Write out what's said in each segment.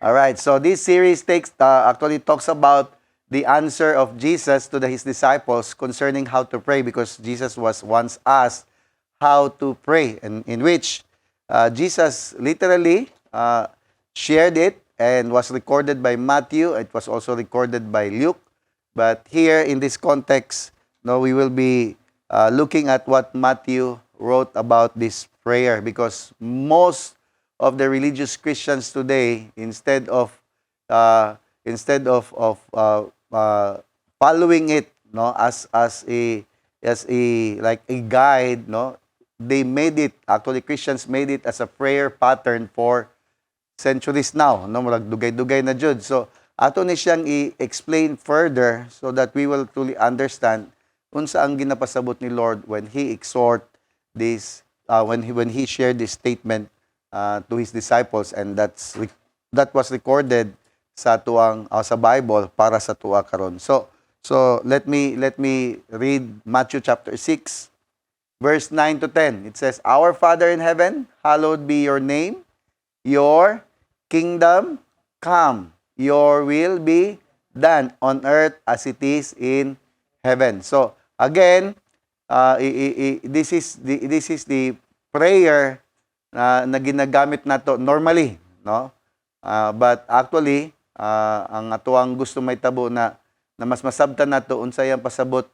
All right. So this series actually talks about the answer of Jesus to his disciples concerning how to pray, because Jesus was once asked how to pray, and in which Jesus literally shared it and was recorded by Matthew. It was also recorded by Luke. But here in this context, no, we will be looking at what Matthew wrote about this prayer, because most of the religious Christians today, uh, instead of following it, no, as a like a guide, no, they made it, actually Christians made it as a prayer pattern for centuries now, no, murag dugay-dugay na jud. So ato ni siyang i-explain further so that we will truly understand unsa ang ginapasabot ni Lord when he exhort this when he shared this statement to his disciples, and that was recorded sa tuang sa Bible para sa tuwa karon. So let me read Matthew chapter 6 verse 9 to 10. It says, "Our Father in heaven, hallowed be your name. Your kingdom come. Your will be done on earth as it is in heaven." So again, this is the prayer na ginagamit nato normally, no? But actually, ang atuang gusto may tabo na mas masabtan nato unsay ang pasabot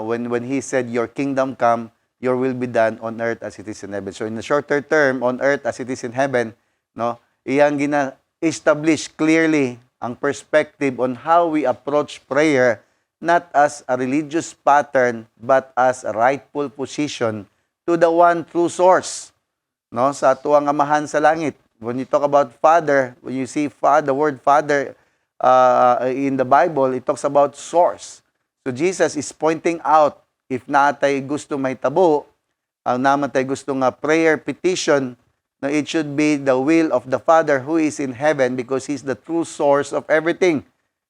when he said, "Your kingdom come, your will be done on earth as it is in heaven." So in the shorter term, on earth as it is in heaven, no? Iyang gina-establish clearly ang perspective on how we approach prayer, not as a religious pattern but as a rightful position to the one true source, no, sa tuwang amahan sa langit. When you talk about Father, when you see the word Father in the Bible, it talks about source. So Jesus is pointing out, if natay gusto may tabo, ang naman tay gusto nga prayer petition, na it should be the will of the Father who is in heaven, because He's the true source of everything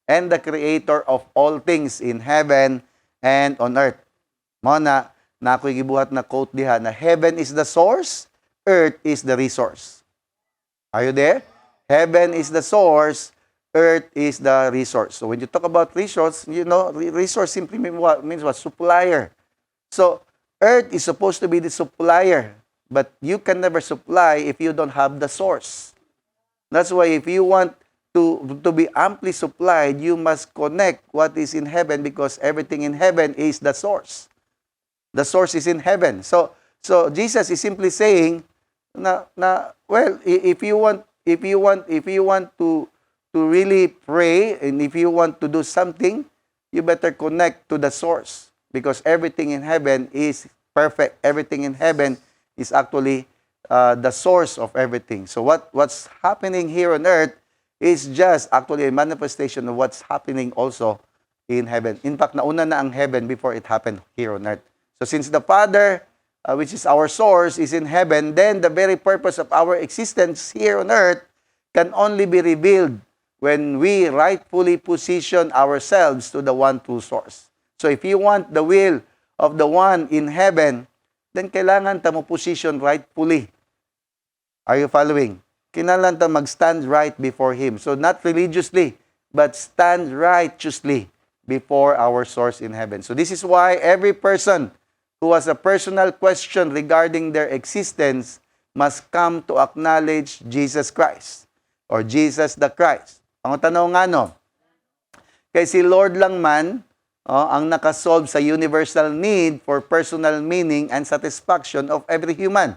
and the creator of all things in heaven and on earth. Mo na ako'y gibuhat na quote diha na heaven is the source, earth is the resource. Are you there? Heaven is the source, earth is the resource. So when you talk about resource, you know, resource simply means what? Supplier. So earth is supposed to be the supplier, but you can never supply if you don't have the source. That's why if you want to be amply supplied, you must connect what is in heaven, because everything in heaven is the source. The source is in heaven. So Jesus is simply saying well, if you want to really pray, and if you want to do something, you better connect to the source, because everything in heaven is perfect. Everything in heaven is actually the source of everything. So what's happening here on earth is just actually a manifestation of what's happening also in heaven. In fact, nauna na ang heaven before it happened here on earth. So since the Father, which is our source, is in heaven, then the very purpose of our existence here on earth can only be revealed when we rightfully position ourselves to the one true source. So if you want the will of the one in heaven, then kailangan ta mo position rightfully. Are you following? Kailangan ta mag-stand right before Him. So not religiously, but stand righteously before our source in heaven. So this is why every person who has a personal question regarding their existence must come to acknowledge Jesus Christ or Jesus the Christ. Ang tanong nga no, kay si Lord lang man ang nakasolve sa universal need for personal meaning and satisfaction of every human.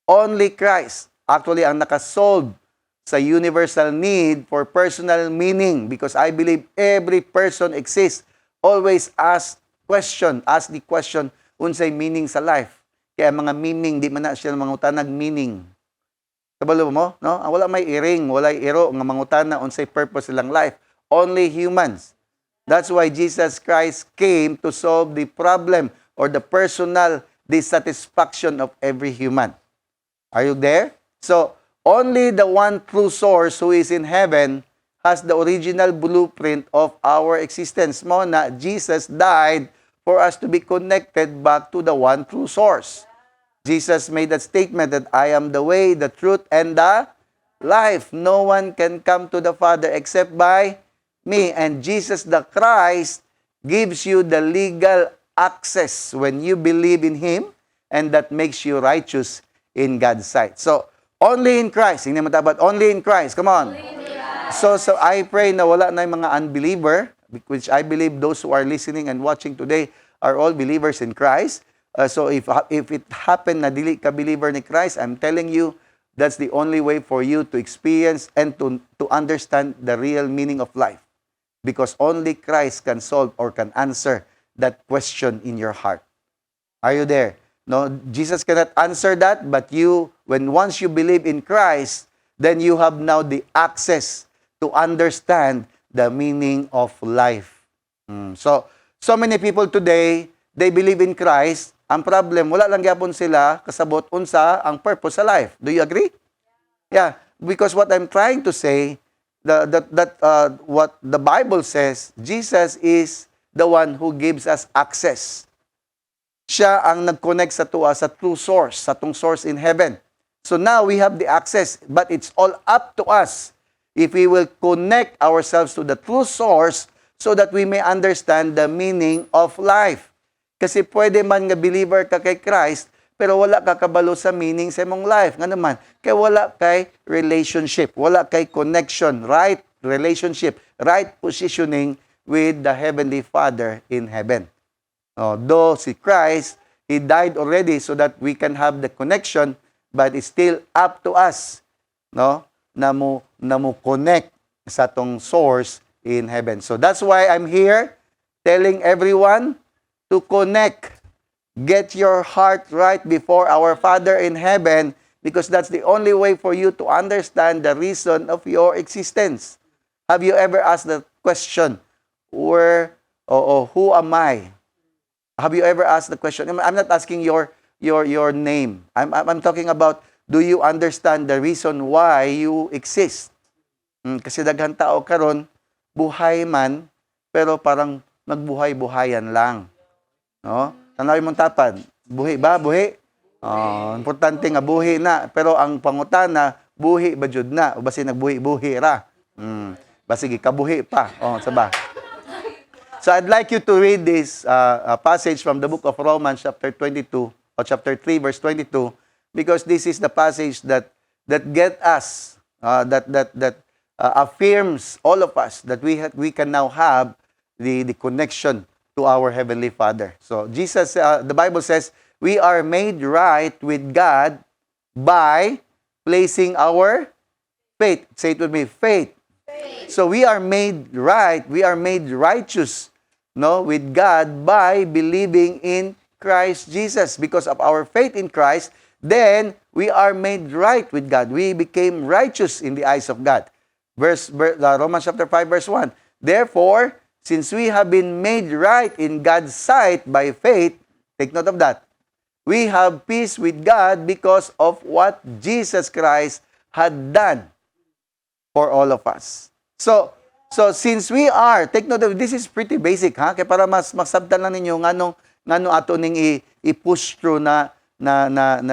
Only Christ actually ang nakasolve sa universal need for personal meaning, because I believe every person exists always ask the question, unsay meaning sa life. Kaya mga meaning, di man na siya mangutanag meaning. Kabalo mo, no? Wala may iring, wala iro nga mangutana unsay purpose silang life. Only humans. That's why Jesus Christ came to solve the problem or the personal dissatisfaction of every human. Are you there? So, only the one true source who is in heaven has the original blueprint of our existence. Mo na Jesus died for us to be connected back to the one true source. Jesus made that statement that I am the way, the truth, and the life. No one can come to the Father except by me. And Jesus the Christ gives you the legal access when you believe in Him, and that makes you righteous in God's sight. So, only in Christ. Hindi mo dapat, only in Christ. Come on. So I pray na wala na yung mga unbeliever, which I believe those who are listening and watching today are all believers in Christ. So if it happened na dili ka believer ni Christ, I'm telling you, that's the only way for you to experience and to understand the real meaning of life. Because only Christ can solve or can answer that question in your heart. Are you there? No, Jesus cannot answer that, but once you believe in Christ, then you have now the access to understand the meaning of life. So many people today, they believe in Christ. Ang problem, wala lang gyapon sila kasabot unsa ang purpose sa life. Do you agree? Yeah, because what I'm trying to say, what the Bible says, Jesus is the one who gives us access. Siya ang nag-connect sa tuwa sa true source, sa tong source in heaven. So now we have the access, but it's all up to us if we will connect ourselves to the true source so that we may understand the meaning of life. Kasi pwede man nga believer ka kay Christ, pero wala ka kabalo sa meaning sa imong life. Nga naman, kaya wala kay relationship, wala kay connection, right relationship, right positioning with the Heavenly Father in heaven. Though si Christ, He died already so that we can have the connection, but it's still up to us, no, na mo connect sa tong source in heaven. So that's why I'm here telling everyone to connect. Get your heart right before our Father in heaven, because that's the only way for you to understand the reason of your existence. Have you ever asked the question, who am I? Have you ever asked the question? I'm not asking your name. I'm talking about, do you understand the reason why you exist? Kasi daghang tao karon buhay man, pero parang nagbuhay-buhayan lang. No? Tanawin mong tapad, buhi ba? Buhi? Importante nga buhi na, pero ang pangutana, buhi ba jud na? O basi nagbuhi-buhi ra? Basige kabuhi pa. Saba. So I'd like you to read this passage from the book of Romans chapter 22 or chapter 3 verse 22, because this is the passage that get us that affirms all of us that we can now have the connection to our heavenly Father. So Jesus, the Bible says, we are made right with God by placing our faith. Say it with me, faith. So we are made right, we are made righteous, with God by believing in Christ Jesus. Because of our faith in Christ, then we are made right with God. We became righteous in the eyes of God. Romans chapter 5 verse 1. Therefore, since we have been made right in God's sight by faith, take note of that, we have peace with God because of what Jesus Christ had done for all of us. So since we are, take note of, this is pretty basic, ha? Kaya para mas masabtan lang ninyo ngano ato ning i-push through na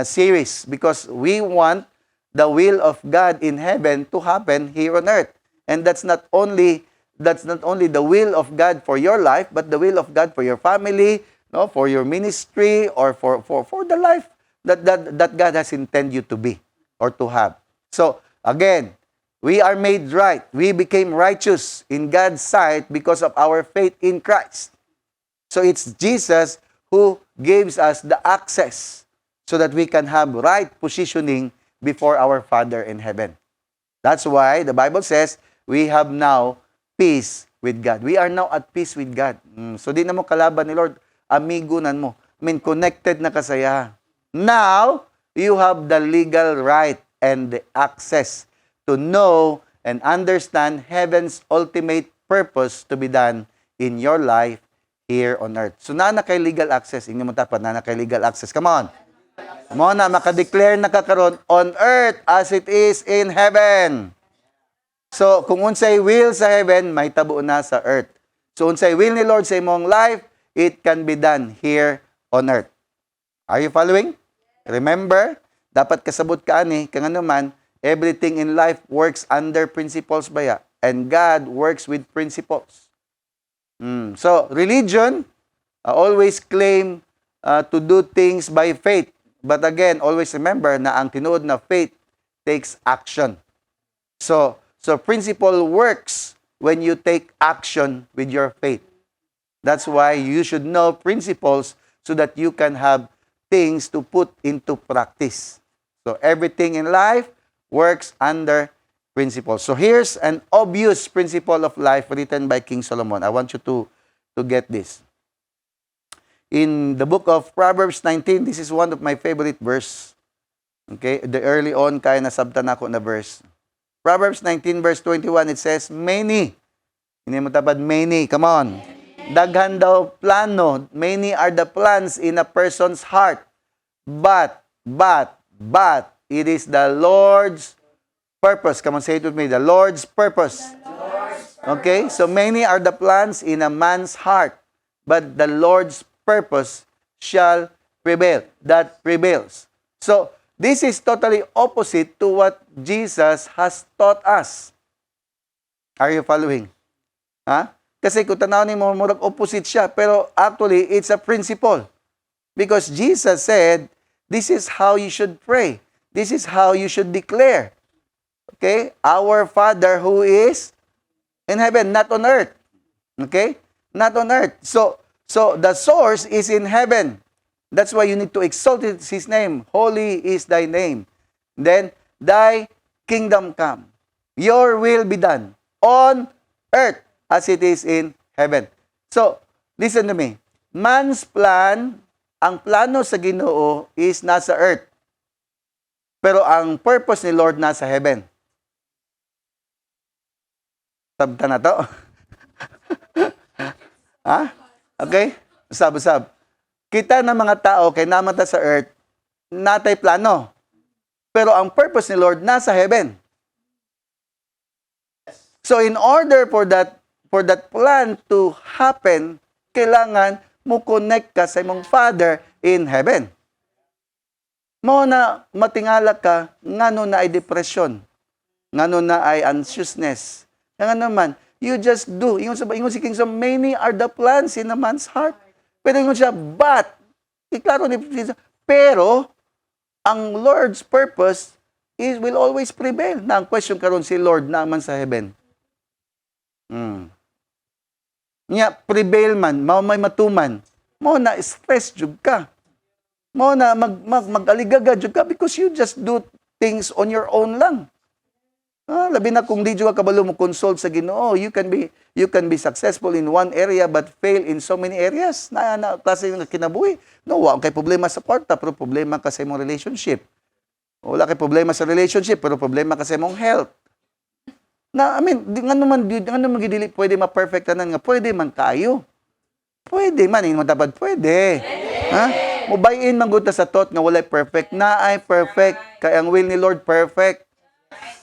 series, because we want the will of God in heaven to happen here on earth. And that's not only the will of God for your life, but the will of God for your family, for your ministry, or for the life that God has intended you to be or to have. So again, we are made right. We became righteous in God's sight because of our faith in Christ. So it's Jesus who gives us the access so that we can have right positioning before our Father in heaven. That's why the Bible says we have now peace with God. We are now at peace with God. So di na mo kalaban ni Lord, amigo nan mo. Connected na kasaya. Now, you have the legal right and the access to know and understand heaven's ultimate purpose to be done in your life here on earth. So, na kay legal access. Inyo mo tapat, na kay legal access. Come on. Come on na, makadeclare na kakaroon on earth as it is in heaven. So, kung unsay will sa heaven, may tabo na sa earth. So, unsay will ni Lord sa imong life, it can be done here on earth. Are you following? Remember, dapat kasabot ka ani, kung ano man, Everything in life works under principles baya. And God works with principles. So, religion always claim to do things by faith. But again, always remember na ang tinuod na faith takes action. So principle works when you take action with your faith. That's why you should know principles so that you can have things to put into practice. So everything in life works under principles. So here's an obvious principle of life written by King Solomon. I want you to get this. In the book of Proverbs 19, this is one of my favorite verse. Okay, the early on kaya nasabtan ako na verse. Proverbs 19 verse 21, it says, many. Hindi mo tapad, many. Come on. Daghan daw plano. Many are the plans in a person's heart. But, it is the Lord's purpose. Come on, say it with me. The Lord's purpose. Okay? So, many are the plans in a man's heart. But the Lord's purpose shall prevail. That prevails. So, this is totally opposite to what Jesus has taught us. Are you following? Ha? Kasi kung tanawin mo, murag opposite siya. Pero actually, it's a principle. Because Jesus said, this is how you should pray. This is how you should declare. Okay? Our Father who is in heaven, not on earth. Okay? Not on earth. So the source is in heaven. That's why you need to exalt His name. Holy is Thy name. Then, Thy kingdom come. Your will be done on earth as it is in heaven. So, listen to me. Man's plan, ang plano sa Ginoo is nasa earth. Pero ang purpose ni Lord nasa heaven. Sabta na to? Ha? Okay? Usab. Kita ng mga tao kay namata sa earth, natay plano. Pero ang purpose ni Lord nasa heaven. So in order for that plan to happen, kailangan mo connect ka sa imong Father in heaven. Mo na matingala ka ngano na ay depression, ngano na ay anxiousness. Ngano man, you just do. Ingon si King, so many are the plans in a man's heart. Pero ingon siya, but, iklaro ni Jesus, pero, ang Lord's purpose will always prevail. Na ang question karon si Lord naman sa heaven. Nya, prevail man, may matuman, mo na stress jud ka. Mo na mag-aligaga jud ka because you just do things on your own lang. Labi na kung di jud ka kabalo mo consult sa Ginoo, you can be successful in one area but fail in so many areas. Na klase ng kinabuhi. No, wa kay problema sa kwarta, pero problema ka sa imong relationship. Wala kay problema sa relationship, pero problema ka sa imong health. Na, ngano man gidili pwede ma-perfect tanan nga, pwede man kayo. Pwede man, hindi matapad, pwede. Ha? Mubayin man gud ta sa thought nga walay perfect, na ay perfect, kay ang will ni Lord perfect.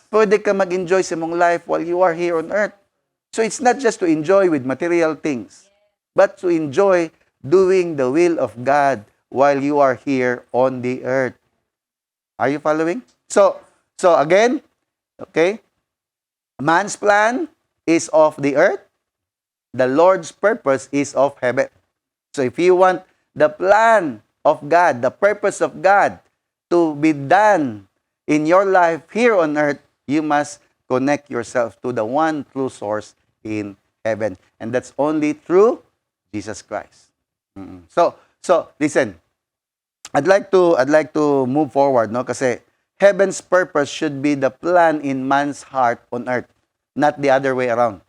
Pwede ka mag-enjoy sa mong life while you are here on earth. So it's not just to enjoy with material things, but to enjoy doing the will of God while you are here on the earth. Are you following? So again, okay, man's plan is of the earth. The Lord's purpose is of heaven. So if you want the plan of God, the purpose of God to be done in your life here on earth, you must connect yourself to the one true source in heaven. And that's only through Jesus Christ. So listen. I'd like to move forward, no? Kasi heaven's purpose should be the plan in man's heart on earth, not the other way around.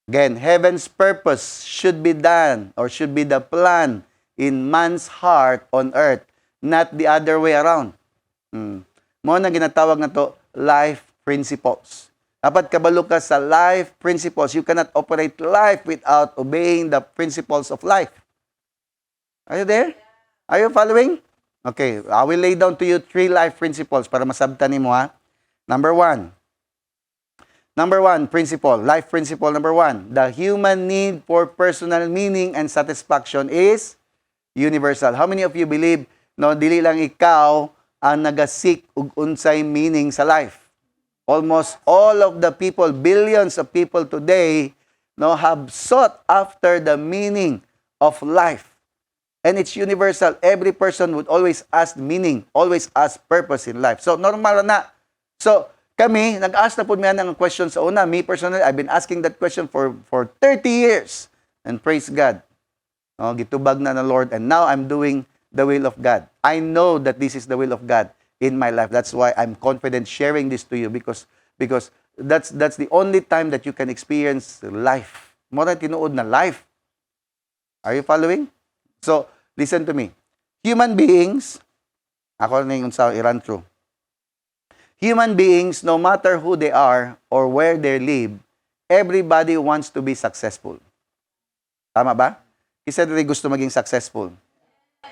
Again, heaven's purpose should be done or should be the plan in man's heart on earth, not the other way around. Mo na ginatawag na to life principles. Dapat kabalo ka sa life principles. You cannot operate life without obeying the principles of life. Are you there? Are you following? Okay, I will lay down to you 3 life principles para masabtan nimo ha. Number one principle, life principle number 1. The human need for personal meaning and satisfaction is universal. How many of you believe no dili lang ikaw ang nagasik og unsay meaning sa life. Almost all of the people, billions of people today, no, have sought after the meaning of life. And it's universal. Every person would always ask meaning, always ask purpose in life. So, normal na. So, kami, nag-ask na po niya ng question sa una. Me personally, I've been asking that question for 30 years. And praise God. No, gitubag na ng Lord. And now I'm doing the will of God. I know that this is the will of God in my life. That's why I'm confident sharing this to you because that's the only time that you can experience life. More than tinuod na life. Are you following? So, listen to me. Human beings, ako na yung sa Iran through. Human beings, no matter who they are or where they live, everybody wants to be successful. Tama ba? Isa rin gusto maging successful.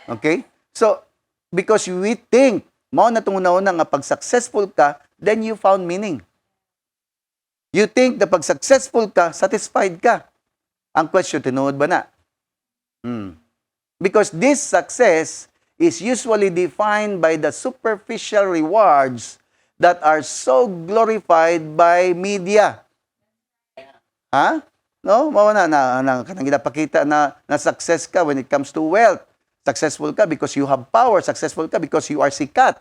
Okay? So, because we think, mao na itong una nga pag successful ka, then you found meaning. You think na pag successful ka, satisfied ka. Ang question, tinuod ba na? Because this success is usually defined by the superficial rewards that are so glorified by media. Ha? No? Mao na kanang ginapakita na success ka when it comes to wealth. Successful ka because you have power. Successful ka because you are sikat.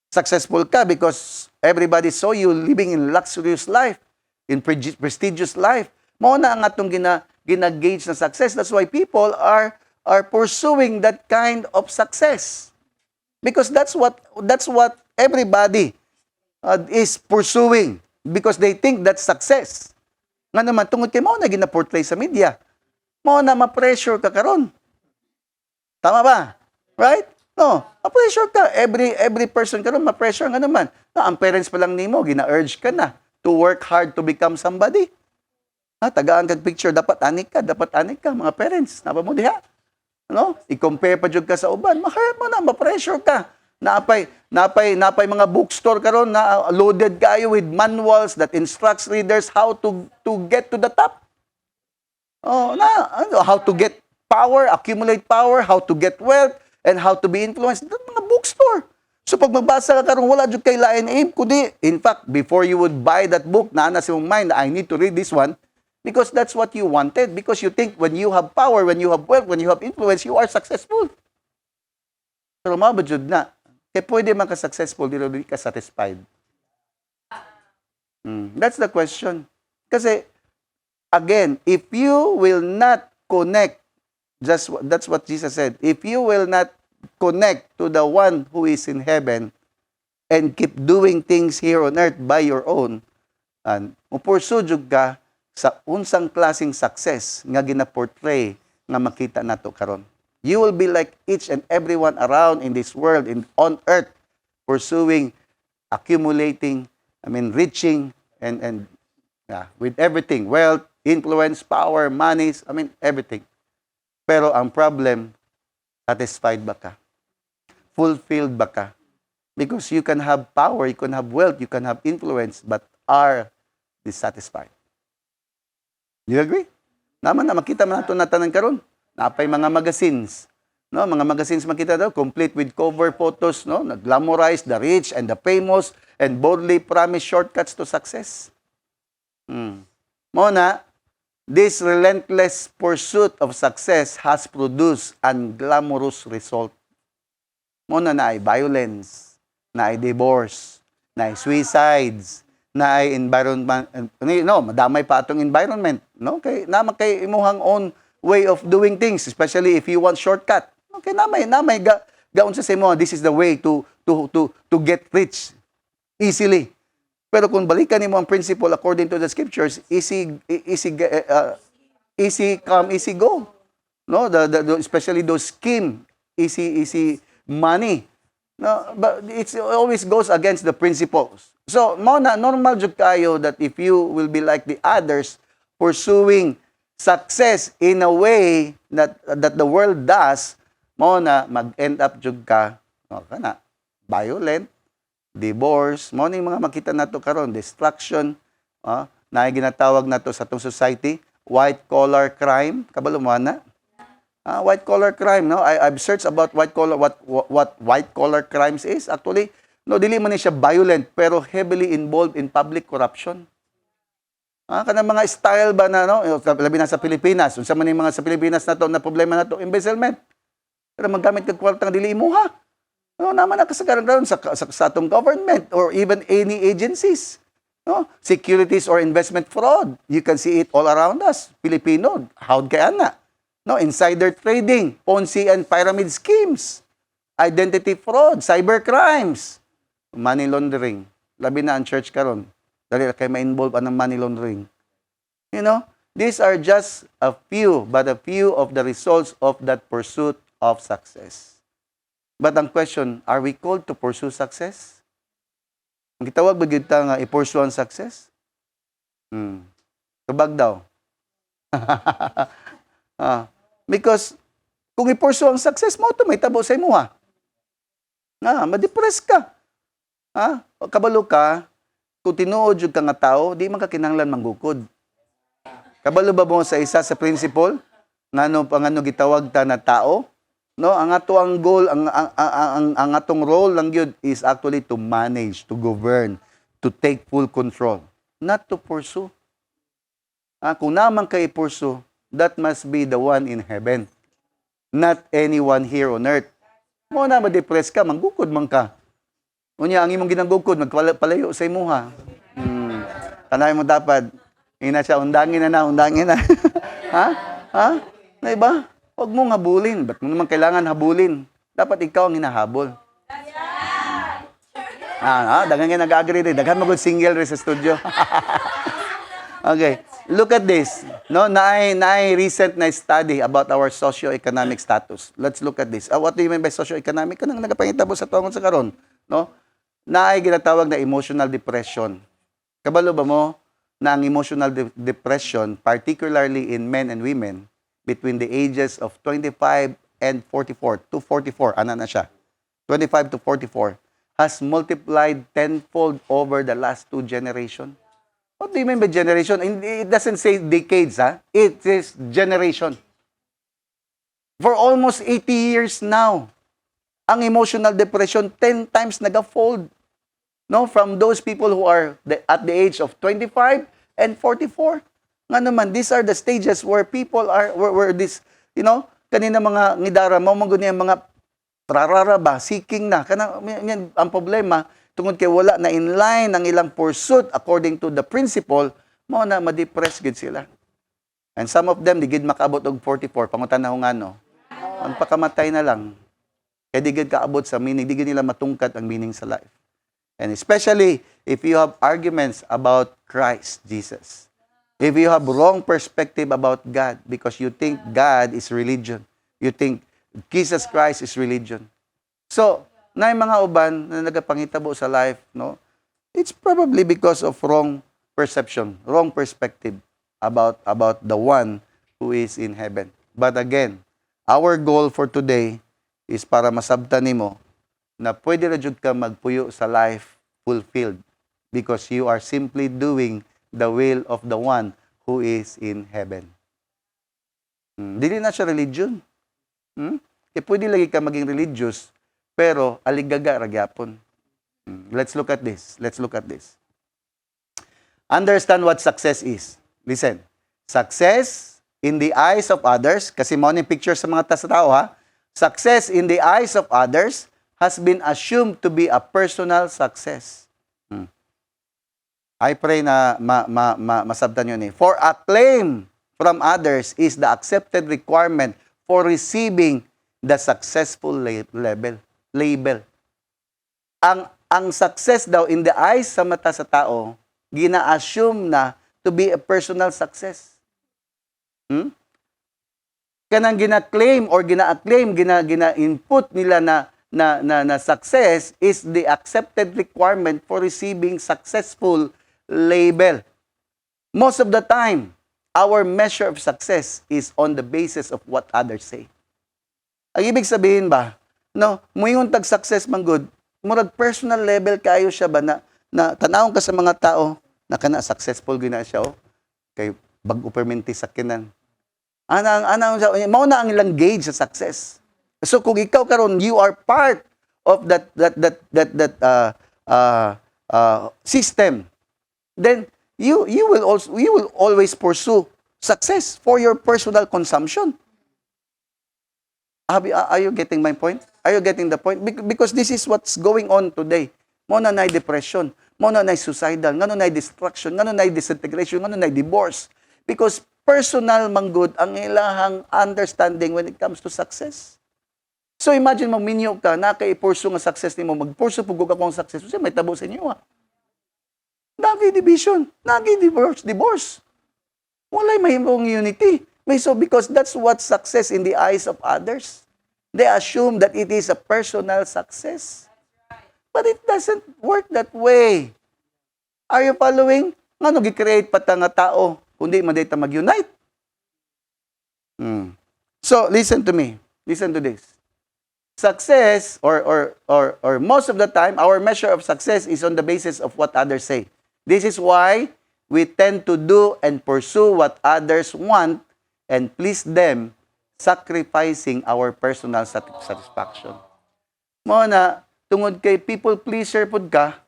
Successful ka because everybody saw you living in luxurious life, in prestigious life. Mao na ang atong gina-gauge na success. That's why people are pursuing that kind of success. Because that's what everybody is pursuing because they think that's success. Nga naman, tungod kay mo na gina-portray sa media. Mo na ma-pressure ka karon. Tama ba? Right? No, ma-pressure ka. Every person karon ma-pressure nga naman. Ang parents pa lang nimo gina-urge ka na to work hard to become somebody. Tagaan kag picture, dapat anik ka, mga parents. Napa mo diha? No? I-compare pa jud ka sa uban. Ma-hurt mo na, ma-pressure ka. Napay mga bookstore karon na loaded kayo with manuals that instructs readers how to get to the top. How to get power, accumulate power, how to get wealth, and how to be influenced. Mga bookstore. So pag magbasa ka karon wala jud kay lain aim kundi in fact before you would buy that book na sa imong mind I need to read this one because that's what you wanted because you think when you have power, when you have wealth, when you have influence, you are successful. Pero mabot jud na kaya pwede man ka successful, di ka satisfied. That's the question. Kasi, again, if you will not connect, that's what Jesus said, if you will not connect to the one who is in heaven and keep doing things here on earth by your own, and pursue ka sa unsang klaseng success nga gina-portray nga makita nato karon. You will be like each and everyone around in this world, on earth, pursuing, accumulating, reaching, and with everything, wealth, influence, power, money, everything. Pero ang problem, satisfied ba ka? Fulfilled ba ka? Because you can have power, you can have wealth, you can have influence, but are dissatisfied. Do you agree? Naman na makita man nato na tanan karon. Napay mga magazines, no? Mga magazines makita daw complete with cover photos, no? Nag-glamorize the rich and the famous and boldly promise shortcuts to success. Mona, this relentless pursuit of success has produced unglamorous result. Mona na ay violence, na ay divorce, na ay suicides, na ay environment, madamay pa atong environment, no? Kay kay imuhang own way of doing things, especially if you want shortcut. Okay, namay gaon sa mo, this is the way to get rich easily. Pero kung balikan nimo ang principle according to the scriptures, easy come, easy go. No, especially those scheme, easy money. No, but it always goes against the principles. So, normal jud kayo that if you will be like the others pursuing success in a way that the world does, mag-end up jud ka violent, divorce, mo yung mga makita nato karon, destruction, na ginatawag nato sa atong society, white collar crime, kabalo mo na. White collar crime, no? I've searched about what white collar crimes is. Actually, no, dili man ni siya violent pero heavily involved in public corruption. Kanang mga style ba na, no? Labi na sa Pilipinas. Unsa man yung mga sa Pilipinas na to na problema na to, embezzlement. Pero maggamit kag kwartang dili imuha. No, naman na kasagaran ron sa atong government or even any agencies. No? Securities or investment fraud. You can see it all around us. Filipino, hawd kay ana. No, insider trading, Ponzi and pyramid schemes, identity fraud, cyber crimes, money laundering. Labi na ang church karon. Dali kay ma-involve ang money laundering. You know, these are just a few of the results of that pursuit of success. But ang question, are we called to pursue success? Ang gitawag ba kita nga i-pursue ang success? Tubag daw. Because kung i-pursue ang success mo, ito may tabo sa imo ha. Ma-depress ka. Kabalo ka, kung tinuod yung ka nga tao, di man ka kinahanglan manggukod. Kabalo ba mo sa isa sa principle? Ngano pangano gitawag ta na tao? No, ang ato ang goal, ang atong role lang yun is actually to manage, to govern, to take full control, not to pursue. Kung naman ka i-pursue, that must be the one in heaven, not anyone here on earth. Mo na ma-depress ka, manggukod man ka. Unya ang imong ginagukod, magpalayo sa imuha. Tanay mo dapat, ina siya, undangin na. Na iba? Huwag mong habulin. Ba't mo naman kailangan habulin? Dapat ikaw ang hinahabol. Dagan nga nag-agree rin. Daghan mo single rin sa studio. Okay. Look at this. No, naay recent na study about our socio-economic status. Let's look at this. What do you mean by socio-economic? Kanang nagapangitabo sa tuwangon sa karon, no? Naay ginatawag na emotional depression. Kabalo ba mo na ang emotional depression, particularly in men and women between the ages of 25 and 44 to 44, ana na siya. 25 to 44 has multiplied tenfold over the last 2 generations. What do you mean by generation? It doesn't say decades, It is generation. For almost 80 years now, ang emotional depression 10 times nag-fold. No, from those people who are at the age of 25 and 44. Nga naman, these are the stages where people are, where this, kanina mga ngidara, mamanggod niya mga trarara ba, seeking na. Yan ang problema, tungod kay wala na in line ang ilang pursuit according to the principle, mo na ma-depress gid sila. And some of them, di gid makaabot og 44, pangutan na ngano. Ang pakamatay na lang. Kaya di gid kaabot sa meaning, di gid nila matungkat ang meaning sa life. And especially, if you have arguments about Christ Jesus. If you have wrong perspective about God because you think God is religion. You think Jesus Christ is religion. So, na mga uban na nagapangitabo sa life, no? It's probably because of wrong perception, wrong perspective about the one who is in heaven. But again, our goal for today is para masabtan nimo na pwede ra jud ka magpuyo sa life fulfilled because you are simply doing the will of the one who is in heaven. Dili na siya religion. Pwede lagi ka maging religious, pero aligaga ra gyapon. Let's look at this. Understand what success is. Listen. Success in the eyes of others, kasi mo ni picture sa mga tao Success in the eyes of others has been assumed to be a personal success. I pray na masabtan yun For acclaim from others is the accepted requirement for receiving the successful label. Ang success daw in the eyes sa mata sa tao, gina-assume na to be a personal success. Kanang gina-claim or gina-acclaim, gina-input nila na success is the accepted requirement for receiving successful label. Most of the time, our measure of success is on the basis of what others say. Ang ibig sabihin ba, no, muingon tag success man good, murag personal level kayo siya ba na tanawon ka sa mga tao na kana successful gina siya kay bag-o perminti sakyanan. Mao na ang ilang gauge sa success. So kung ikaw karon you are part of that system, then you will always pursue success for your personal consumption. Are you getting my point? Are you getting the point? Because this is what's going on today. Mo na nay depression, mo na nay suicidal, ngano nay destruction, ngano nay disintegration, ngano nay divorce. Because personal manggod ang ilahang understanding when it comes to success. So imagine mo minyo ka na kay pursue nga success nimo, magpursue pugog ako ang success. Kasi may tabo sa inyo. Nagi division, nagi divorce. Walay mahimong unity. So because that's what success in the eyes of others. They assume that it is a personal success. But it doesn't work that way. Are you following? Ngano gi-create pa ta nga tao kundi madayta mag-unite? So listen to me. Listen to this. Success or most of the time our measure of success is on the basis of what others say. This is why we tend to do and pursue what others want and please them, sacrificing our personal satisfaction. Mo na, tungod kay people pleaser pud ka,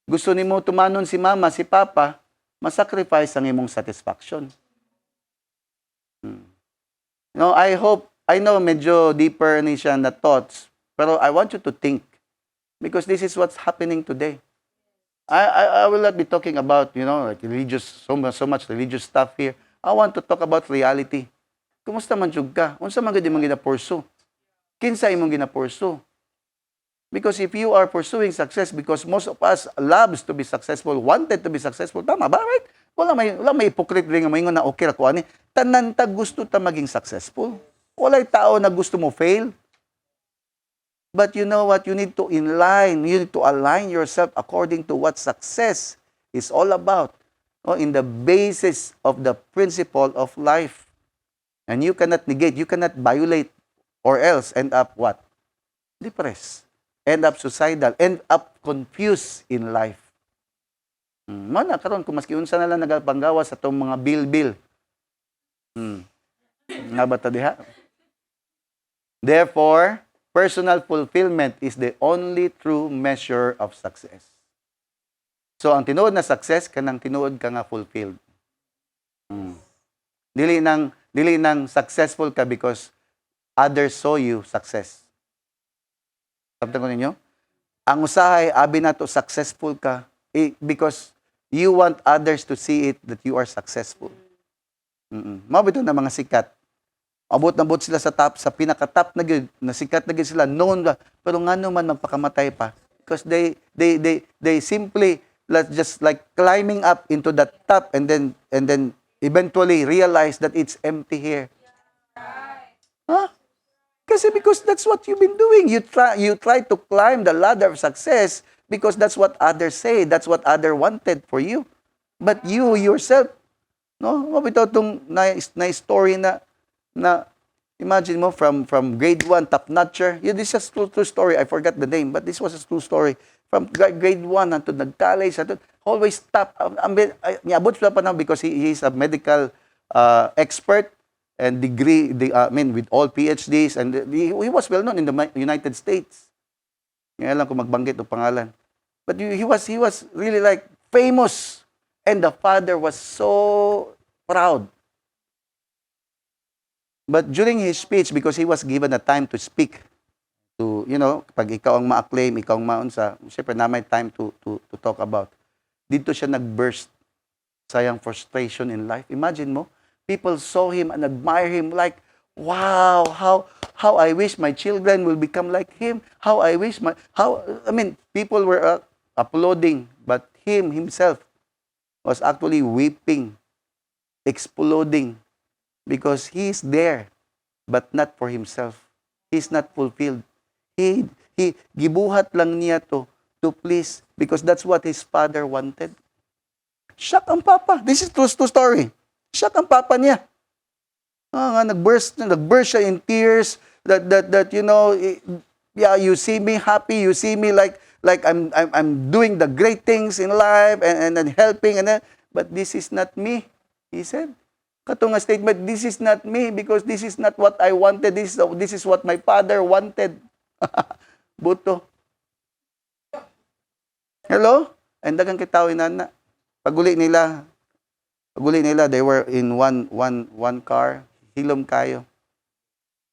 gusto nimo tumanon si mama, si papa, masacrifice ang imong satisfaction. No, I know medyo deeper ni siya na thoughts, pero I want you to think because this is what's happening today. I will not be talking about, like religious, so much religious stuff here. I want to talk about reality. Kumusta man jud ka? Unsa man gid imong gina-pursue? Kinsa imong gina-pursue? Because if you are pursuing success, because most of us loves to be successful, wanted to be successful, tama ba? Right? Wala may hypocrite ring maingon na okay ra ko ani. Tanan ta gusto ta maging successful. Walay tao na gusto mo fail. But you know what? You need to align yourself according to what success is all about. In the basis of the principle of life. And you cannot negate, you cannot violate, or else end up what? Depressed. End up suicidal. End up confused in life. Mana karon kung maski unsa na lang nagapanggawa sa itong mga bil-bil. Nga ba ta diha? Therefore, personal fulfillment is the only true measure of success. So, ang tinuod na success, kanang tinuod ka nga fulfilled. Dili nang successful ka because others saw you success. Sabtan ko ninyo? Ang usahay, abi na to, successful ka because you want others to see it that you are successful. Mabito na mga sikat. Abot sila sa top, sa pinaka-top na gid, na sikat na gid sila, known ba, pero ngano man magpakamatay pa. Because they simply just like climbing up into the top and then eventually realize that it's empty here. Huh? Kasi because that's what you've been doing. You try to climb the ladder of success because that's what others say, that's what others wanted for you. But you yourself, no, mabitaw tong na story na imagine mo from grade 1 top notcher. Yeah, this is a true story. I forgot the name, but this was a true story. From grade 1 until nag-college, always top. Niabot siya pa na because he is a medical expert and with all PhDs, and he was well known in the United States. Ngayon lang kung magbanggit ng pangalan. But he was really like famous, and the father was so proud. But during his speech, because he was given a time to speak, to, pag ikaw ang ma-acclaim, ikaw ang maunsa, syempre na may time to talk about. Dito siya nag-burst sa yung frustration in life. Imagine mo, people saw him and admire him like, wow, how I wish my children will become like him. People were applauding, but himself was actually weeping, exploding, because he's there, but not for himself. He's not fulfilled. He gibuhat lang niya to please because that's what his father wanted. Shock ang papa. This is true story. Shock ang papa niya. Nagburst siya in tears that you see me happy, you see me like I'm doing the great things in life and helping but this is not me, he said. Kato nga statement, this is not me because this is not what I wanted. This is what my father wanted. Buto. Hello? And dagang kitaw inana. Paguli nila, they were in one car. Hilom kayo.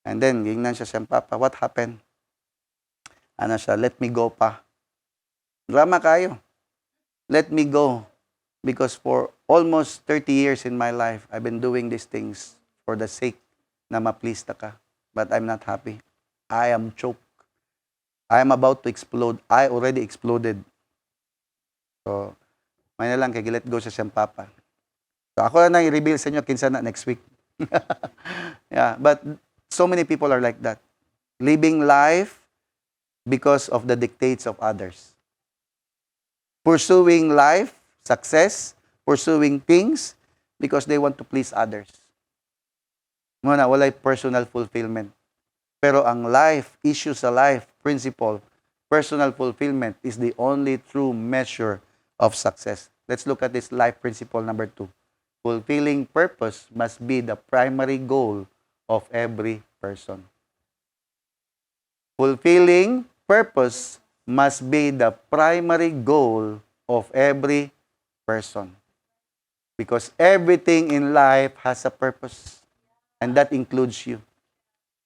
And then, gingnan siya siyang papa, what happened? Ano siya, let me go pa. Drama kayo. Let me go. Because for almost 30 years in my life, I've been doing these things for the sake na ma-please ta ka. But I'm not happy. I am choked. I am about to explode. I already exploded. So, may na lang kay let go sa siyang papa. So, ako na i-reveal sa inyo kinsa na next week. Yeah, but so many people are like that. Living life because of the dictates of others. Pursuing life, success, pursuing things because they want to please others. Muna, walay personal fulfillment. Pero ang life, issue sa life, principle, personal fulfillment is the only true measure of success. Let's look at this life principle number 2. Fulfilling purpose must be the primary goal of every person. Fulfilling purpose must be the primary goal of every person. Because everything in life has a purpose. And that includes you.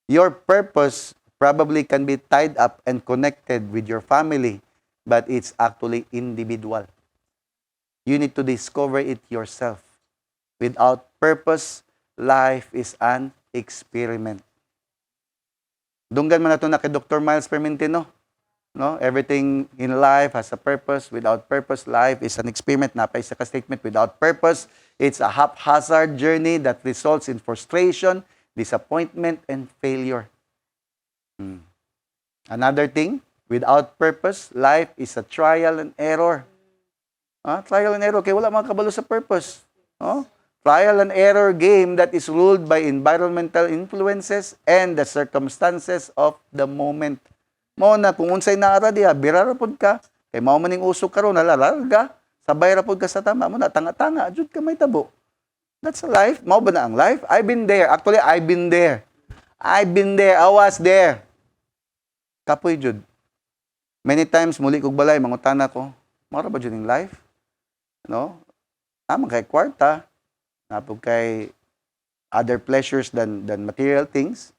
Your purpose probably can be tied up and connected with your family, but it's actually individual. You need to discover it yourself. Without purpose, life is an experiment. Dunggan man nato na kay Dr. Miles Permentino. No? Everything in life has a purpose. Without purpose, life is an experiment. Napay sa statement, without purpose, it's a haphazard journey that results in frustration, disappointment, and failure. Another thing, without purpose, life is a trial and error. Trial and error, kaya wala mga kabalo sa purpose. Trial and error game that is ruled by environmental influences and the circumstances of the moment. Mao na kung unsay naara diha, birara pod ka, kay mao maning usok karon nalarga, sabay ra pod ka sa tama mo na tanga-tanga, jud ka may tabo. That's a life. Mao ba na ang life? I've been there. Actually, I've been there. I was there. Kapoy jud. Many times muli kog balay mangutana ko, mao ra ba jud ning life? No? Tama kay kwarta, napog kay other pleasures than material things.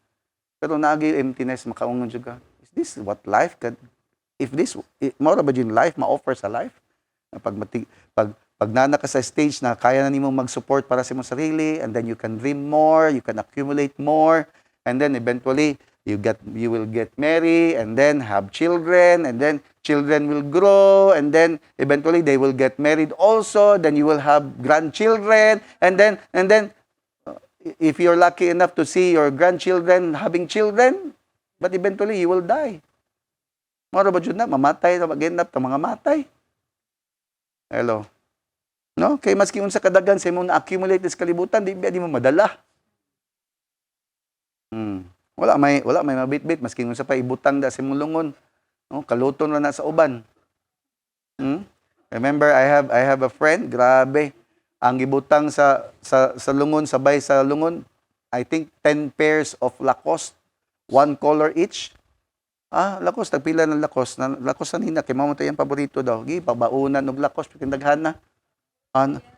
Pero naagi emptiness makaungon jud ka. Is this what life can? If this mao ra ba jud life ma-offer sa life? Pag nana ka sa stage na kaya na nimo mag-support para sa imong sarili, and then you can dream more, you can accumulate more, and then eventually you will get married and then have children, and then children will grow, and then eventually they will get married also, then you will have grandchildren, and then if you're lucky enough to see your grandchildren having children, but eventually you will die. Mara ba jud na mamatay na mag-end-up ta mga matay. Hello. No, kay maski unsa kadagan sa imong na-accumulate sa kalibutan, di mo madala. Wala may mabitbit maski unsa pa ibutang da sa imong lungon. No, kaluton na sa uban. Remember, I have a friend, grabe. Ang gibutang sa lungon, sabay sa lungon, I think 10 pairs of Lacoste, one color each. Lacoste, tagpila ng Lacoste. Lacoste na kay mamo tayong paborito daw. Gi pabaunan og Lacoste pikindaghan na.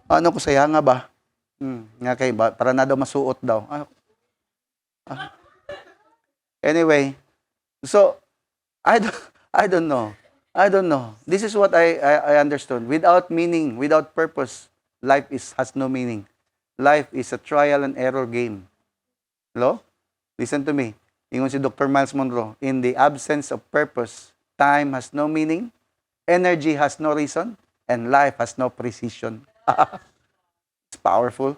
Ano ko sayanga ba? Nga kay para na daw masuot daw. Anyway, so I don't know. This is what I understood. Without meaning, without purpose, life has no meaning. Life is a trial and error game. Hello? Listen to me. Ingon si Dr. Miles Monroe, in the absence of purpose, time has no meaning, energy has no reason, and life has no precision. It's powerful.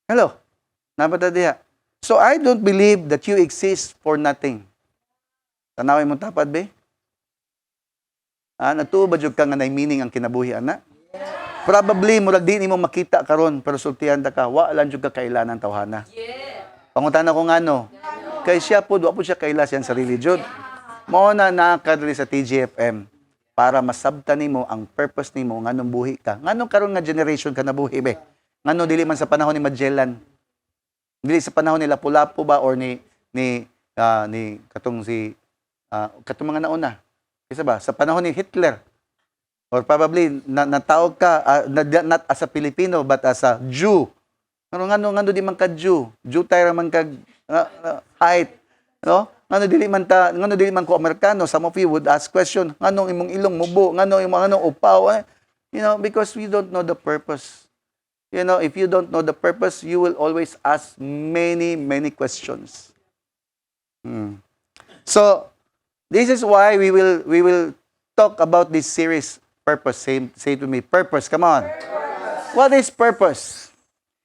Hello? Nabata diha. So I don't believe that you exist for nothing. Tanawin mo tapad, be? Natuo ba jud ka nga nay meaning ang kinabuhi, ana? Probably, murag di nimo makita karon pero sultihan ta ka, wa lang jud ka kailanan tawhana. Pangutana ko ngano? Kay siya po, wa po siya kaila siyang sarili jud. Mao na nakadiri sa TGFM para masabtan nimo ang purpose nimo nganong buhi ka. Nganong karon nga generation ka nabuhi, be? Ngano dili man sa panahon ni Magellan? Dili sa panahon ni Lapu-Lapu ba or ni katong katong mga nauna. Kisa ba sa panahon ni Hitler or probably natawag ka not as a Filipino but as a Jew. Ngano di man ka Jew. Jew tayo man kag height, no? Ngano dili man ko Amerikano. Some of you would ask question, nganong imong ilong mubo, nganong upaw, because we don't know the purpose. If you don't know the purpose, you will always ask many, many questions. So, this is why we will talk about this series, purpose. Say to me, purpose. Come on. Purpose. What is purpose?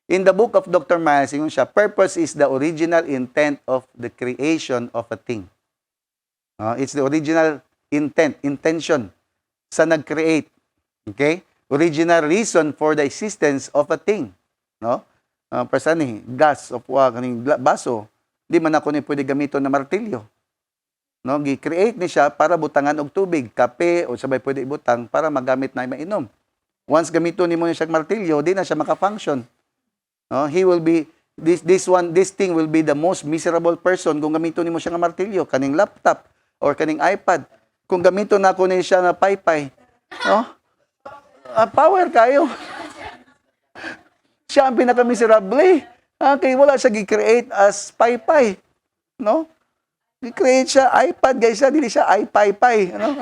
In the book of Dr. Miles, yung siya, purpose is the original intent of the creation of a thing. It's the original intention sa nag-create. Okay? Original reason for the existence of a thing. No? Pasani, gas of kaning baso, di man ako ni pwede gamiton na martilyo. No, gi-create ni siya para butangan og tubig, kape o sabay pwede ibutang para magamit na mainom. Once gamiton nimo siya martilyo, di na siya maka-function. No, he will be this thing will be the most miserable person kung gamiton nimo siya nga martilyo, kaning laptop or kaning iPad. Kung gamiton nako ni siya nga paypay, no? Power kayo. Siya ang pinaka-miserable. Kaya wala siya gi-create as paypay. No? Gi-create siya iPad, guys. Dili siya iPaypay. Ano?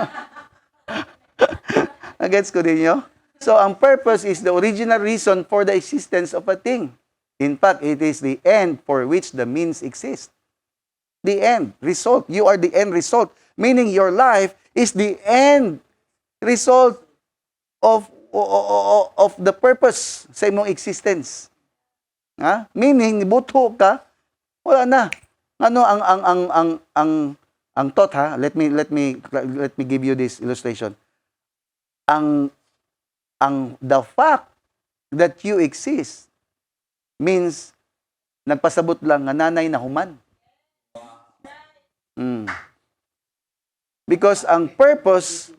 Gets ko din nyo? So, ang purpose is the original reason for the existence of a thing. In fact, it is the end for which the means exist. The end result. You are the end result. Meaning your life is the end result of the purpose sa imong existence. Meaning nibuto ka, wala na. Ano ang thought let me give you this illustration. The fact that you exist means nagpasabot lang nga nanay na human. Because ang purpose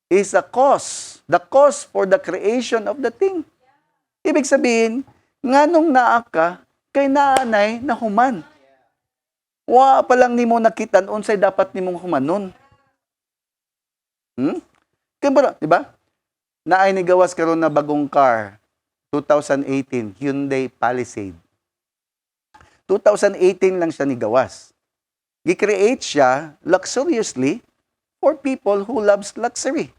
is a cause. The cause for the creation of the thing. Ibig sabihin, nganong naa ka, kay nanay na human. Wa pa lang nimo nakitan unsay dapat nimong humanon. Kaya di ba? Naay ni gawas karon na bagong car, 2018 Hyundai Palisade. 2018 lang siya ni gawas. Gi-create siya luxuriously for people who loves luxury.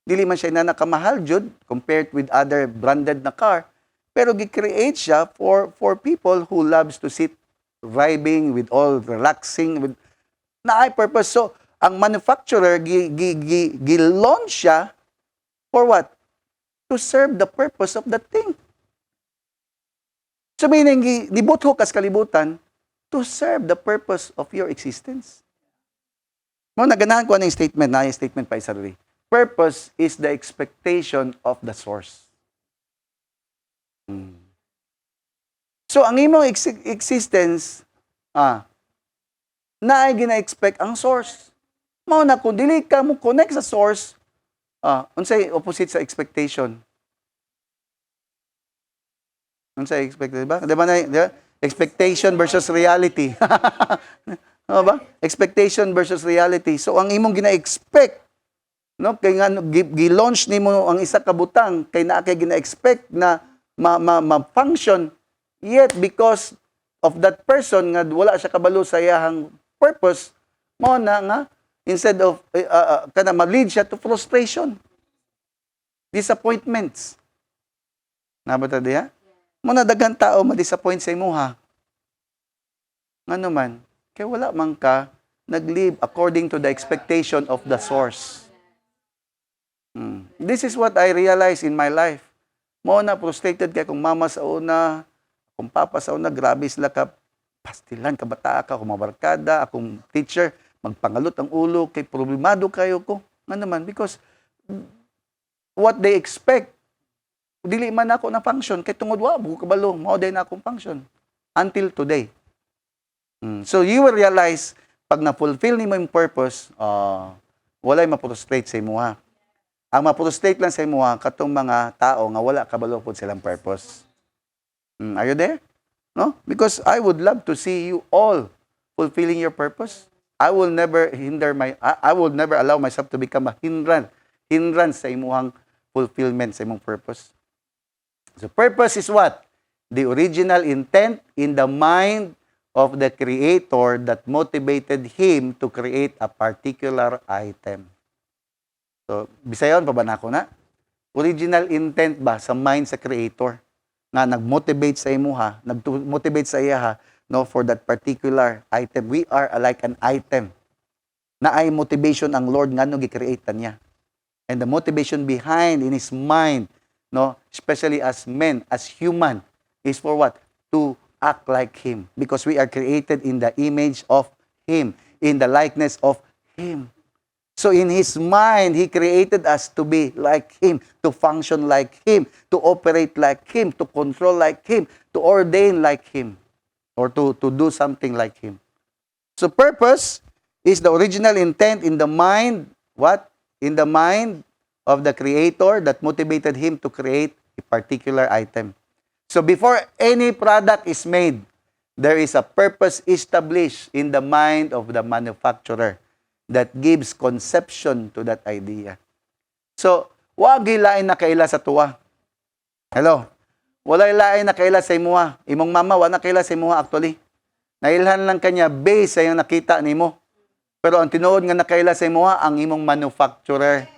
Dili man siya na nakamahal jud compared with other branded na car, pero gi-create siya for people who loves to sit vibing with all relaxing with na purpose. So ang manufacturer gi-launch siya for what? To serve the purpose of the thing. So meaning nibutho kas kalibutan to serve the purpose of your existence. Mo naganahan ko ang statement na yung statement pa isa rin. Purpose is the expectation of the source. So, ang imong existence, na ay gina-expect ang source. Mao na kung dili ka mo connect sa source, unsay opposite sa expectation? Unsay expected ba? Di ba expectation versus reality. Ano ba? Expectation versus reality. So, ang imong gina-expect, no, kay nga gi-launch nimo ang isa ka butang kay naa kay gina-expect na ma-function, yet because of that person nga wala siya kabalo sa iyang purpose, mo na nga instead of kana mag-lead siya to frustration, disappointments. Nabata diha? Mo na daghang tao ma-disappoint sa imuha. Ngano man, kay wala man ka nag-live according to the expectation of the source. This is what I realized in my life. Mo na frustrated kay kung mama sa una, kung papa sa una, grabe sila ka pastilan, kabata ka, kung mabarkada, akong teacher, magpangalot ang ulo, kay problemado kayo ko. Nga naman, because what they expect, dili man ako na function, kay tungod wa, buko kabalo, mao day na akong function. Until today. So you will realize, pag na-fulfill ni mo yung purpose, walay ma-frustrate sa imo ha. Ang ma-frustrate lang sa imo katong mga tao nga wala kabalo pod silang purpose. Are you there? No? Because I would love to see you all fulfilling your purpose. I will never I will never allow myself to become a hindrance sa imuhang fulfillment sa imong purpose. So purpose is what? The original intent in the mind of the creator that motivated him to create a particular item. So, bisayon pa ba na ako na? Original intent ba sa mind sa creator na nag-motivate sa imuha, nag-motivate sa iya no, for that particular item. We are like an item na ay motivation ang Lord nga no gi-create niya. And the motivation behind in his mind, no, especially as men, as human, is for what? To act like him, because we are created in the image of him, in the likeness of him. So in his mind, he created us to be like him, to function like him, to operate like him, to control like him, to ordain like him, or to do something like him. So purpose is the original intent in the mind, what? In the mind of the creator that motivated him to create a particular item. So before any product is made, there is a purpose established in the mind of the manufacturer that gives conception to that idea. So, wag ilain na kaila sa tuwa. Hello? Wala ilain na kaila sa imuha. Imong mama, wala na kaila sa imuha actually. Nailhan lang kanya based sa yung nakita nimo. Pero ang tinuod nga nakaila sa imuha, ang imong manufacturer.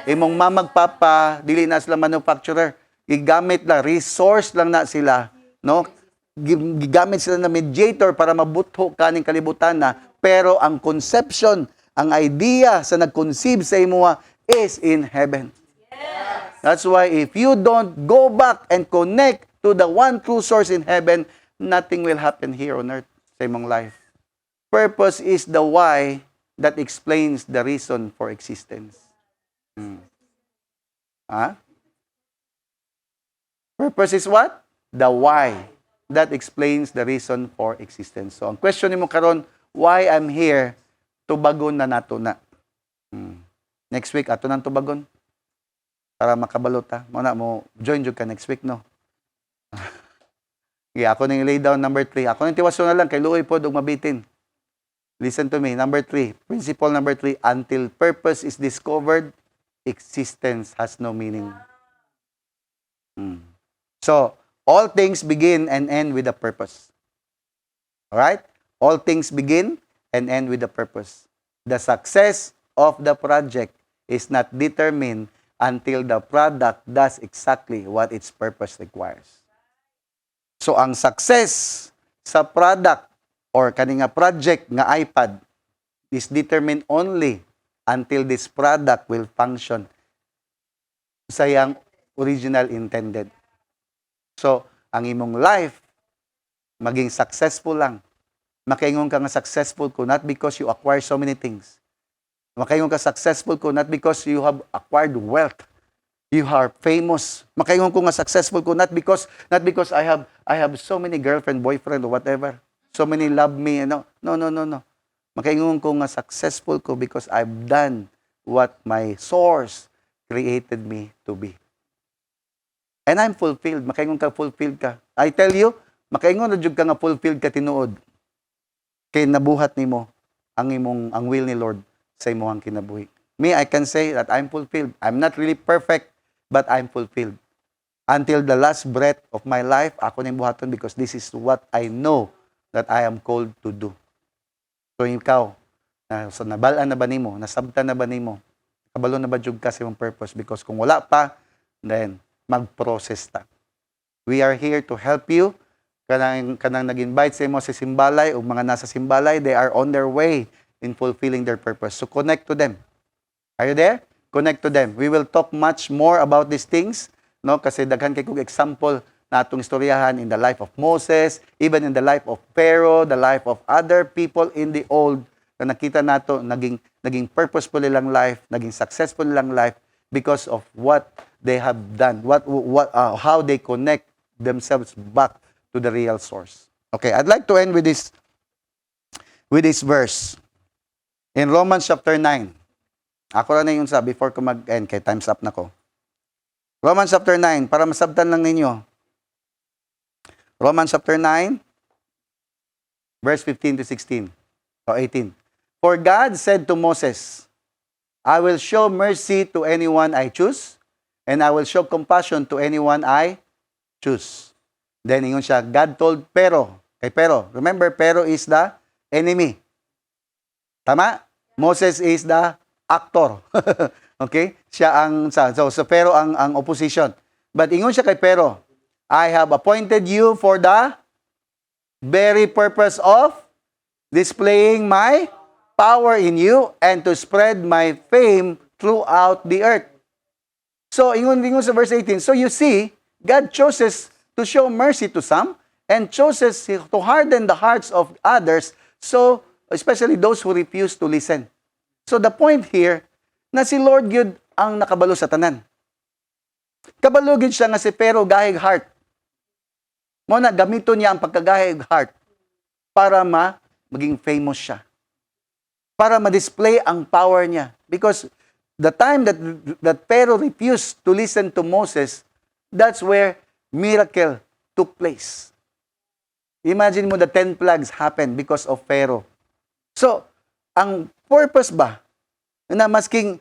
Imong mamag papa, dili na sila manufacturer. Gigamit lang, resource lang na sila, no? Gigamit sila na mediator para mabutho kaning kalibutan na, pero ang conception, ang idea sa nag-conceive sa imuha is in heaven. That's why if you don't go back and connect to the one true source in heaven, nothing will happen here on earth sa imong life. Purpose is the why that explains the reason for existence. Purpose is what? The why. That explains the reason for existence. So, ang question nimo karon, why I'm here, tubagon na nato na. Next week, ato nang tubagon. Para makabalot ha. Muna mo, join ka next week, no? Yeah, ako nang lay down number 3. Ako nang tiwaso na lang, kay Luoy po, dug mabitin. Listen to me. Number 3. Principle number 3. Until purpose is discovered, existence has no meaning. So, all things begin and end with a purpose. Alright? All things begin and end with a purpose. The success of the project is not determined until the product does exactly what its purpose requires. So, ang success sa product or kaninga project nga iPad is determined only until this product will function sa yang original intended. So, ang imong life, maging successful lang. Makaingon ka nga successful ko not because you acquire so many things. Makaingon ka successful ko not because you have acquired wealth. You are famous. Makaingon ko nga successful ko not because I have so many girlfriend, boyfriend, or whatever. So many love me. No. Makaingon ko nga successful ko because I've done what my source created me to be. And I'm fulfilled. Makaingon ka, fulfilled ka. I tell you, makaingon na jud ka nga fulfilled ka tinuod. Kay nabuhat nimo ang will ni Lord sa imong kinabuhi. Me, I can say that I'm fulfilled. I'm not really perfect, but I'm fulfilled. Until the last breath of my life, ako ning buhaton because this is what I know that I am called to do. So ikaw, so nabalaan na ba nimo? Nasabtan na ba nimo? Kabalo na ba jud ka sa imong purpose? Because kung wala pa, then mag-process ta. We are here to help you. Kanang nag-invite sa imo sa simbalay o mga nasa simbalay, they are on their way in fulfilling their purpose. So connect to them. Are you there? Connect to them. We will talk much more about these things, no? Kasi daghan kay kog example na atong istoryahan in the life of Moses, even in the life of Pharaoh, the life of other people in the old na nakita nato naging purposeful nilang life, naging successful nilang life because of what they have done, how they connect themselves back to the real source. Okay, I'd like to end with this verse in Romans chapter 9. Ako na yung sa before ko mag-end, kay time's up na ko. Romans chapter 9, para masabtan lang ninyo. Romans chapter 9, verse 15 to 16, or 18. For God said to Moses, I will show mercy to anyone I choose, and I will show compassion to anyone I choose. Then, ingon siya, God told Pero. Remember, Pero is the enemy. Tama? Moses is the actor. Okay? Siya ang, so Pero ang opposition. But ingon siya kay Pero, I have appointed you for the very purpose of displaying my power in you and to spread my fame throughout the earth. So, ingon sa verse 18, so you see, God chooses to show mercy to some and chooses to harden the hearts of others, so especially those who refuse to listen. So the point here, na si Lord Gud ang nakabalo sa tanan. Kabalo gid siya nga si Pero gahig heart. Mo na gamito niya ang pagkagahig heart para maging famous siya. Para ma-display ang power niya. Because the time that Pero refused to listen to Moses, that's where miracle took place. Imagine mo the 10 plagues happened because of Pharaoh. So, ang purpose ba na masking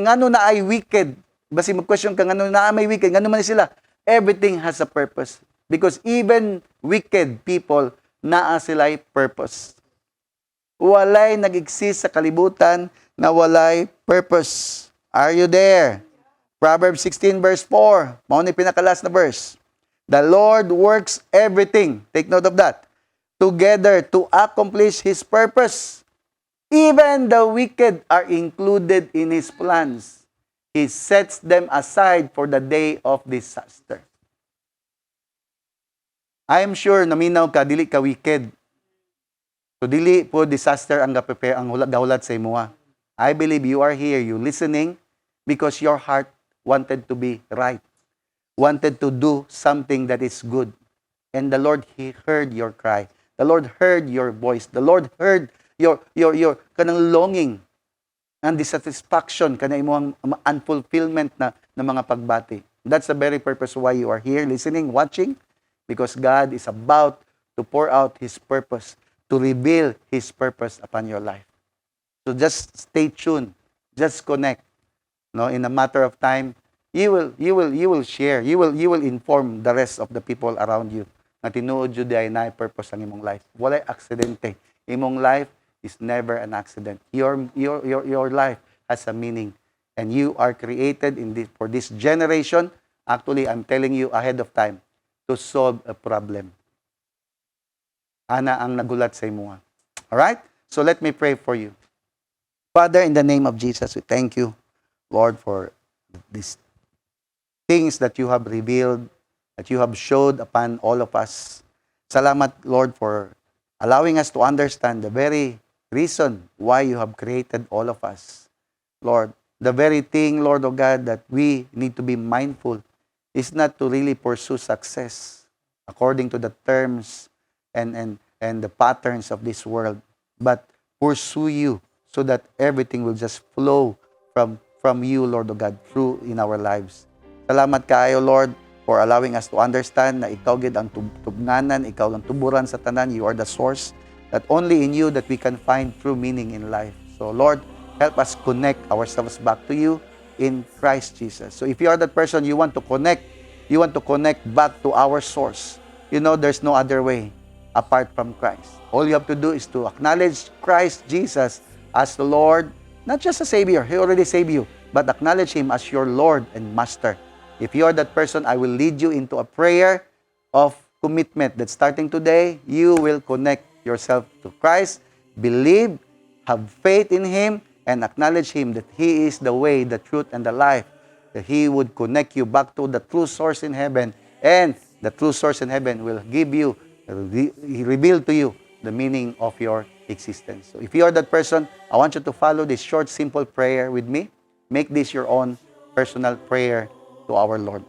ngano na ay wicked, basi mag-question ka ngano na may wicked, ngano man sila, everything has a purpose. Because even wicked people naa sila'y purpose. Walay nag-exist sa kalibutan na walay purpose. Are you there? Proverbs 16 verse 4. Mao ni pinakalas na verse. The Lord works everything, take note of that, together to accomplish His purpose. Even the wicked are included in His plans. He sets them aside for the day of disaster. I am sure naminaw ka, dili ka wicked. So dili po disaster ang prepare ang gahulat sa imuha. I believe you are here, you listening, because your heart wanted to be right. Wanted to do something that is good. And the Lord, He heard your cry. The Lord heard your voice. The Lord heard your kanang longing and dissatisfaction, kanang imong unfulfillment na mga pagbati. That's the very purpose why you are here, listening, watching, because God is about to pour out His purpose, to reveal His purpose upon your life. So just stay tuned. Just connect. No, in a matter of time, you will share, you will inform the rest of the people around you na tinuod jud ay na purpose ang imong life. Walay aksidente. Imong life is never an accident. Your life has a meaning, and you are created for this generation. Actually, I'm telling you ahead of time to solve a problem. Ana ang nagulat sa imuha. All right? So let me pray for you. Father, in the name of Jesus, we thank you, Lord, for this things that you have revealed, that you have showed upon all of us. Salamat, Lord, for allowing us to understand the very reason why you have created all of us. Lord, the very thing, Lord, oh God, that we need to be mindful is not to really pursue success according to the terms and the patterns of this world, but pursue you so that everything will just flow from you, Lord, oh God, through in our lives. Salamat kaayo, Lord, for allowing us to understand na ikaw gid ang tubnganan, ikaw ang tuburan sa tanan, you are the source, that only in you that we can find true meaning in life. So, Lord, help us connect ourselves back to you in Christ Jesus. So, if you are that person, you want to connect back to our source. You know, there's no other way apart from Christ. All you have to do is to acknowledge Christ Jesus as the Lord, not just a Savior, He already saved you, but acknowledge Him as your Lord and Master. If you are that person, I will lead you into a prayer of commitment that starting today, you will connect yourself to Christ, believe, have faith in Him, and acknowledge Him that He is the way, the truth, and the life, that He would connect you back to the true source in heaven, and the true source in heaven will give you, reveal to you the meaning of your existence. So if you are that person, I want you to follow this short, simple prayer with me. Make this your own personal prayer to our Lord.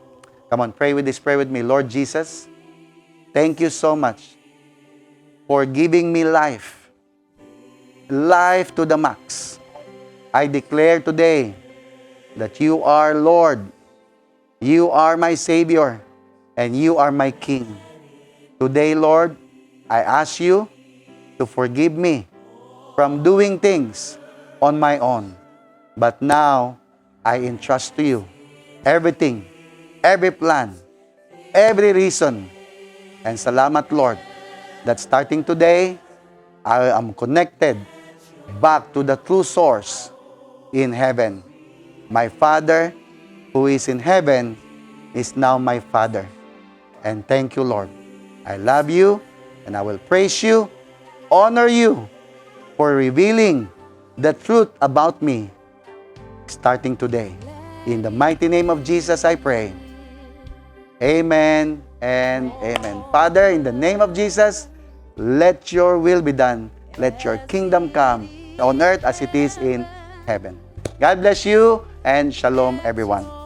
Come on, pray with this prayer with me. Lord Jesus, thank you so much for giving me life to the max. I declare today that you are Lord, you are my Savior, and you are my King. Today, Lord, I ask you to forgive me from doing things on my own. But now, I entrust to you everything, every plan, every reason. And salamat, Lord, that starting today, I am connected back to the true source in heaven. My Father, who is in heaven, is now my Father. And thank you, Lord. I love you, and I will praise you, honor you, for revealing the truth about me starting today. In the mighty name of Jesus, I pray. Amen and amen. Father, in the name of Jesus, let your will be done. Let your kingdom come on earth as it is in heaven. God bless you and shalom, everyone.